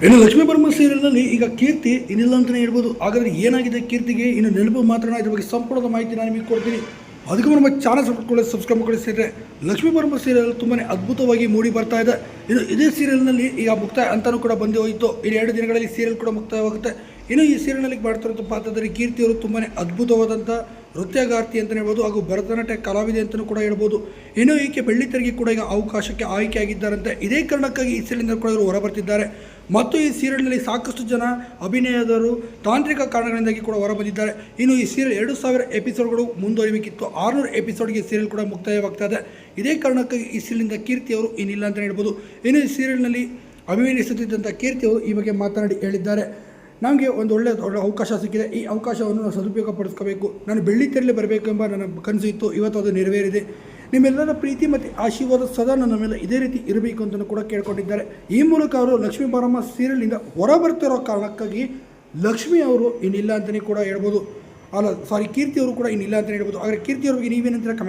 ಇನ್ನು ಲಕ್ಷ್ಮೀ ಬರ್ಮ ಸೀರಿಯಲ್ನಲ್ಲಿ ಈಗ ಕೀರ್ತಿ ಇನ್ನಿಲ್ಲ ಅಂತಲೇ ಹೇಳ್ಬೋದು. ಹಾಗಾದರೆ ಏನಾಗಿದೆ ಕೀರ್ತಿಗೆ ಇನ್ನು ನೆನಪು ಮಾತ್ರ ಇದ್ರ ಬಗ್ಗೆ ಸಂಪೂರ್ಣದ ಮಾಹಿತಿ ನಾನು ನಿಮಗೆ ಕೊಡ್ತೀನಿ. ಅದಕ್ಕೂ ನಮ್ಮ ಚಾನಲ್ ಸಬ್ಸ್ಕ್ರೈಬ್ ಮಾಡ್ಕೊಳ್ಳಿ ಸೇರಿದ್ರೆ ಲಕ್ಷ್ಮೀ ಬರ್ಮ ಸೀರಿಯಲ್ ತುಂಬಾ ಅದ್ಭುತವಾಗಿ ಮೂಡಿ ಬರ್ತಾ ಇದೆ. ಇನ್ನು ಇದೇ ಸೀರಿಯಲ್ನಲ್ಲಿ ಈಗ ಮುಕ್ತಾಯ ಅಂತಲೂ ಕೂಡ ಬಂದು ಹೋಯಿತು. ಇನ್ನು 2 ದಿನಗಳಲ್ಲಿ ಸೀರಿಯಲ್ ಕೂಡ ಮುಕ್ತಾಯವಾಗುತ್ತೆ. ಇನ್ನು ಈ ಸೀರಿಯಲ್ನಲ್ಲಿ ಮಾಡ್ತಿರೋ ಪಾತ್ರದಲ್ಲಿ ಕೀರ್ತಿಯವರು ತುಂಬಾ ಅದ್ಭುತವಾದಂಥ ನೃತ್ಯಗಾರ್ತಿ ಅಂತಲೇ ಹೇಳ್ಬೋದು, ಹಾಗೂ ಭರತನಾಟ್ಯ ಕಲಾವಿದೆ ಅಂತಲೂ ಕೂಡ ಹೇಳ್ಬೋದು. ಇನ್ನು ಈಕೆ ಬೆಳ್ಳಿತೆರೆಗೆ ಕೂಡ ಈಗ ಅವಕಾಶಕ್ಕೆ ಆಯ್ಕೆಯಾಗಿದ್ದಾರಂತೆ. ಇದೇ ಕಾರಣಕ್ಕಾಗಿ ಈ ಸೀರಿಯಲ್ನಿಂದ ಕೂಡ ಇವರು ಹೊರಬರ್ತಿದ್ದಾರೆ. ಮತ್ತು ಈ ಸೀರಿಯಲ್ನಲ್ಲಿ ಸಾಕಷ್ಟು ಜನ ಅಭಿನಯದವರು ತಾಂತ್ರಿಕ ಕಾರಣಗಳಿಂದಾಗಿ ಕೂಡ ಹೊರಬಂದಿದ್ದಾರೆ. ಇನ್ನು ಈ ಸೀರಿಯಲ್ 2000 ಎಪಿಸೋಡ್ಗಳು ಮುಂದುವರಿಬೇಕಿತ್ತು. 600 ಎಪಿಸೋಡ್ಗೆ ಸೀರಿಯಲ್ ಕೂಡ ಮುಕ್ತಾಯವಾಗ್ತದೆ. ಇದೇ ಕಾರಣಕ್ಕಾಗಿ ಈ ಸೀರಿಯಲ್ನಿಂದ ಕೀರ್ತಿಯವರು ಇನ್ನಿಲ್ಲ ಅಂತ ಹೇಳ್ಬೋದು. ಇನ್ನು ಈ ಸೀರಿಯಲ್ನಲ್ಲಿ ಅಭಿನಯಿಸುತ್ತಿದ್ದಂಥ ಕೀರ್ತಿಯವರು ಈ ಬಗ್ಗೆ ಮಾತನಾಡಿ ಹೇಳಿದ್ದಾರೆ. ನಮಗೆ ಒಂದು ಒಳ್ಳೆಯ ಅವಕಾಶ ಸಿಕ್ಕಿದೆ. ಈ ಅವಕಾಶವನ್ನು ನಾವು ಸದುಪಯೋಗ ಪಡಿಸ್ಕೋಬೇಕು. ನಾನು ಬೆಳ್ಳಿತೆರೆಯಲ್ಲಿ ಬರಬೇಕೆಂಬ ನನ್ನ ಕನಸು ಇತ್ತು. ಇವತ್ತು ಅದು ನೆರವೇರಿದೆ. ನಿಮ್ಮೆಲ್ಲರ ಪ್ರೀತಿ ಮತ್ತು ಆಶೀರ್ವಾದ ಸದಾ ನನ್ನ ಮೇಲೆ ಇದೇ ರೀತಿ ಇರಬೇಕು ಅಂತಲೂ ಕೂಡ ಕೇಳ್ಕೊಂಡಿದ್ದಾರೆ. ಈ ಮೂಲಕ ಅವರು ಲಕ್ಷ್ಮೀ ಬಾರಮ್ಮ ಸೀರಿಯಲ್ನಿಂದ ಹೊರಬರ್ತಿರೋ ಕಾರಣಕ್ಕಾಗಿ ಲಕ್ಷ್ಮಿ ಅವರು ಇನ್ನಿಲ್ಲ ಅಂತಲೇ ಕೂಡ ಹೇಳ್ಬೋದು. ಕೀರ್ತಿಯವರು ಕೂಡ ಇನ್ನಿಲ್ಲ ಅಂತಲೇ ಹೇಳ್ಬೋದು. ಆದರೆ ಕೀರ್ತಿಯವ್ರಿಗೆ ನೀವೇನಂತ ಕಮೆಂಟ್